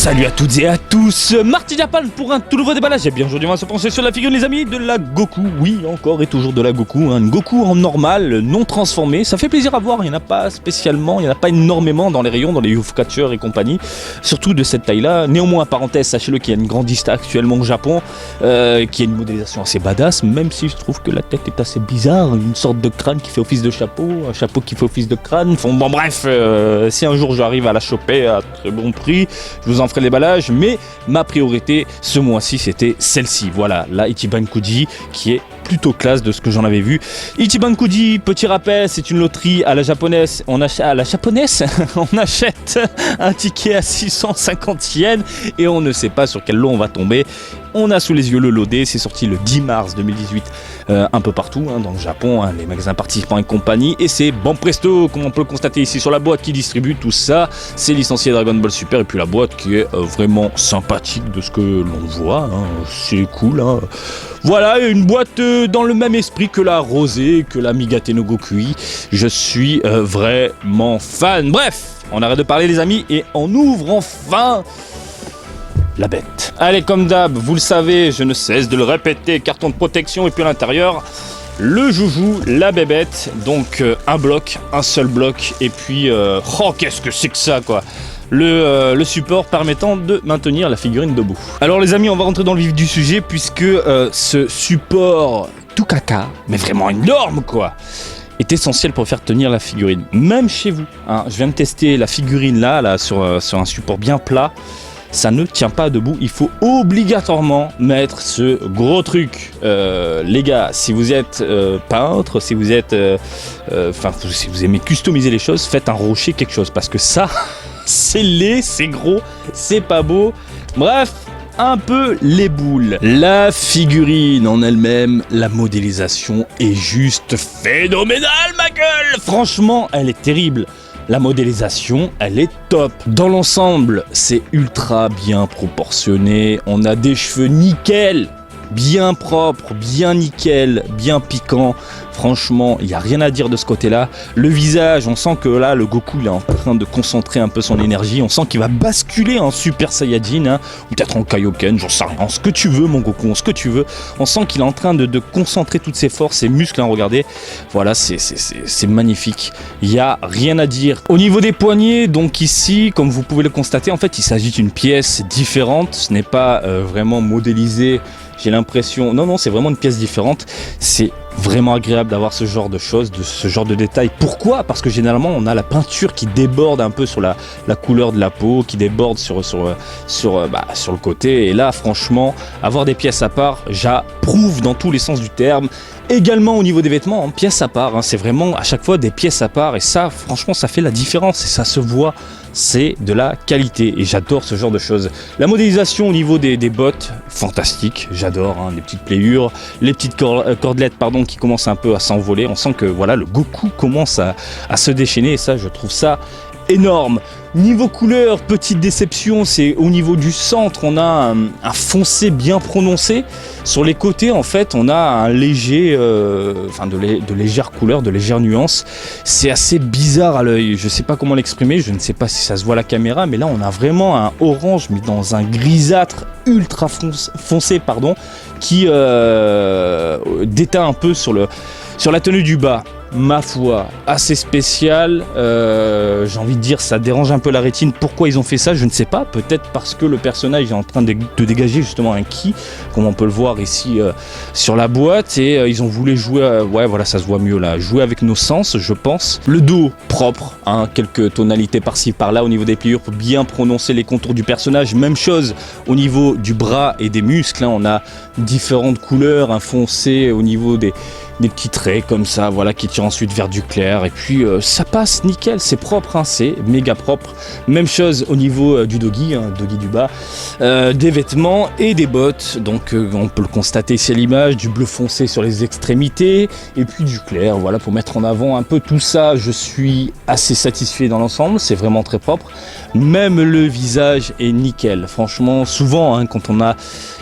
Salut à toutes et à tous, Marty Japan pour un tout nouveau déballage. Et bien aujourd'hui on va se pencher sur la figurine les amis de la Goku. Oui, encore et toujours de la Goku, une Goku en normal, non transformé. Ça fait plaisir à voir, il n'y en a pas spécialement, il n'y en a pas énormément dans les rayons, dans les Youth Catcher et compagnie. Surtout de cette taille là. Néanmoins, parenthèse, sachez-le qu'il y a une grandiste actuellement au Japon, qui a une modélisation assez badass. Même si je trouve que la tête est assez bizarre, une sorte de crâne qui fait office de chapeau, un chapeau qui fait office de crâne. Enfin, bon bref, si un jour j'arrive à la choper à très bon prix, je vous en ferai le déballage, mais ma priorité ce mois-ci c'était celle-ci, voilà, la Ichiban Kuji qui est plutôt classe de ce que j'en avais vu. Ichiban Kuji, petit rappel, c'est une loterie à la japonaise, on achète un ticket à 650 yens et on ne sait pas sur quel lot on va tomber. On a sous les yeux le loadé, c'est sorti le 10 mars 2018 un peu partout dans le Japon, les magasins participants et compagnie, et c'est bon presto, comme on peut le constater ici sur la boîte qui distribue tout ça. C'est licencié Dragon Ball Super et puis la boîte qui est vraiment sympathique de ce que l'on voit, c'est cool. Voilà, une boîte dans le même esprit que la Rosée, que la Migate no Gokui. Je suis vraiment fan. Bref, on arrête de parler les amis et on ouvre enfin la bête. Allez, comme d'hab, vous le savez, je ne cesse de le répéter, carton de protection et puis à l'intérieur, le joujou, la bébête, donc un bloc, un seul bloc, et puis, oh qu'est-ce que c'est que ça quoi, le support permettant de maintenir la figurine debout. Alors les amis, on va rentrer dans le vif du sujet puisque ce support tout caca, mais vraiment énorme quoi, est essentiel pour faire tenir la figurine, même chez vous. Je viens de tester la figurine là sur un support bien plat. Ça ne tient pas debout, il faut obligatoirement mettre ce gros truc. Les gars, si vous êtes peintre, si vous êtes, si vous aimez customiser les choses, faites un rocher quelque chose, parce que ça, c'est laid, c'est gros, c'est pas beau. Bref, un peu les boules. La figurine en elle-même, la modélisation est juste phénoménale, ma gueule. Franchement, elle est terrible. La modélisation, elle est top. Dans l'ensemble, c'est ultra bien proportionné. On a des cheveux nickel, bien propres, bien nickel, bien piquants. Franchement, il n'y a rien à dire de ce côté-là. Le visage, on sent que là, le Goku, il est en train de concentrer un peu son énergie. On sent qu'il va basculer en Super Saiyajin, ou peut-être en Kaioken, j'en sais rien. En ce que tu veux, mon Goku, en ce que tu veux. On sent qu'il est en train de concentrer toutes ses forces, ses muscles, regardez. Voilà, c'est magnifique. Il n'y a rien à dire. Au niveau des poignets, donc ici, comme vous pouvez le constater, en fait, il s'agit d'une pièce différente. Ce n'est pas vraiment modélisé. J'ai l'impression... Non, c'est vraiment une pièce différente. C'est vraiment agréable d'avoir ce genre de choses, de ce genre de détails. Pourquoi ? Parce que généralement, on a la peinture qui déborde un peu sur la couleur de la peau, qui déborde sur le côté. Et là, franchement, avoir des pièces à part, j'approuve dans tous les sens du terme. Également au niveau des vêtements, pièces à part, c'est vraiment à chaque fois des pièces à part et ça franchement ça fait la différence et ça se voit, c'est de la qualité et j'adore ce genre de choses. La modélisation au niveau des bottes, fantastique, j'adore, les petites pléures, les petites cordelettes qui commencent un peu à s'envoler, on sent que voilà le Goku commence à se déchaîner et ça je trouve ça énorme. Niveau couleur, petite déception, c'est au niveau du centre, on a un foncé bien prononcé. Sur les côtés, en fait, on a un léger, de légères couleurs, de légères nuances. C'est assez bizarre à l'œil. Je sais pas comment l'exprimer. Je ne sais pas si ça se voit à la caméra, mais là, on a vraiment un orange, mais dans un grisâtre ultra foncé, qui déteint un peu sur la tenue du bas. Ma foi, assez spécial, j'ai envie de dire ça dérange un peu la rétine. Pourquoi ils ont fait ça, je ne sais pas, peut-être parce que le personnage est en train de dégager justement un ki, comme on peut le voir ici sur la boîte, et ils ont voulu jouer, voilà ça se voit mieux là, jouer avec nos sens je pense. Le dos propre, quelques tonalités par-ci par-là au niveau des pliures pour bien prononcer les contours du personnage, même chose au niveau du bras et des muscles, on a différentes couleurs, un foncé au niveau des petits traits comme ça, voilà, qui tirent ensuite vers du clair, et puis ça passe nickel, c'est propre, c'est méga propre. Même chose au niveau du doggy, doggy du bas, des vêtements et des bottes, donc on peut le constater ici à l'image, du bleu foncé sur les extrémités, et puis du clair, voilà, pour mettre en avant un peu tout ça. Je suis assez satisfait dans l'ensemble, c'est vraiment très propre, même le visage est nickel, franchement, souvent, quand on a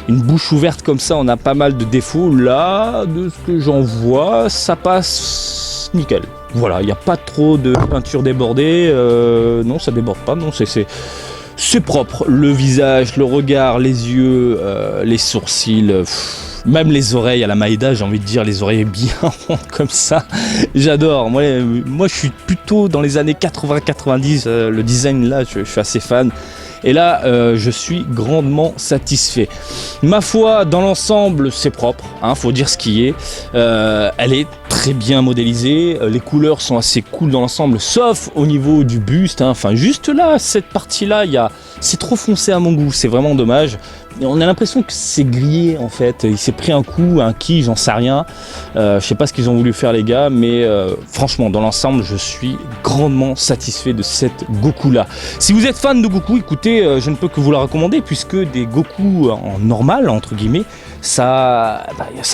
une bouche ouverte comme ça, on a pas mal de défauts, là, de ce que j'en vois, ça passe nickel. Voilà, il n'y a pas trop de peinture débordée, non ça déborde pas, non c'est C'est propre, le visage, le regard, les yeux, les sourcils, même les oreilles à la Maïda, j'ai envie de dire, les oreilles bien rondes comme ça, j'adore. Moi je suis plutôt dans les années 80-90, le design là je suis assez fan. Et là, je suis grandement satisfait. Ma foi, dans l'ensemble, c'est propre, hein, faut dire ce qui est. Elle est très bien modélisée, les couleurs sont assez cool dans l'ensemble, sauf au niveau du buste. Hein. Enfin, juste là, cette partie-là, c'est trop foncé à mon goût, c'est vraiment dommage. Et on a l'impression que c'est grillé en fait. Il s'est pris un coup, un qui, j'en sais rien. Je sais pas ce qu'ils ont voulu faire les gars, mais franchement, dans l'ensemble, je suis grandement satisfait de cette Goku là. Si vous êtes fan de Goku, écoutez, je ne peux que vous la recommander puisque des Goku en normal entre guillemets, ça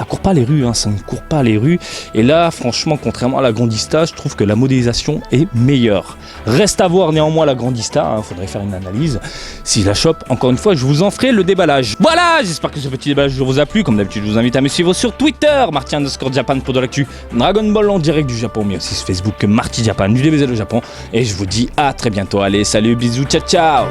court pas les rues, hein, ça ne court pas les rues. Et là, franchement, contrairement à la Grandista, je trouve que la modélisation est meilleure. Reste à voir néanmoins la Grandista, hein, faudrait faire une analyse. Si je la chope, encore une fois, je vous en ferai le déballage. Voilà, j'espère que ce petit déballage vous a plu. Comme d'habitude, je vous invite à me suivre sur Twitter, Marty_Japan pour de l'actu Dragon Ball en direct du Japon, mais aussi sur Facebook, Marty Japan, du DBZ au Japon. Et je vous dis à très bientôt. Allez, salut, bisous, ciao, ciao.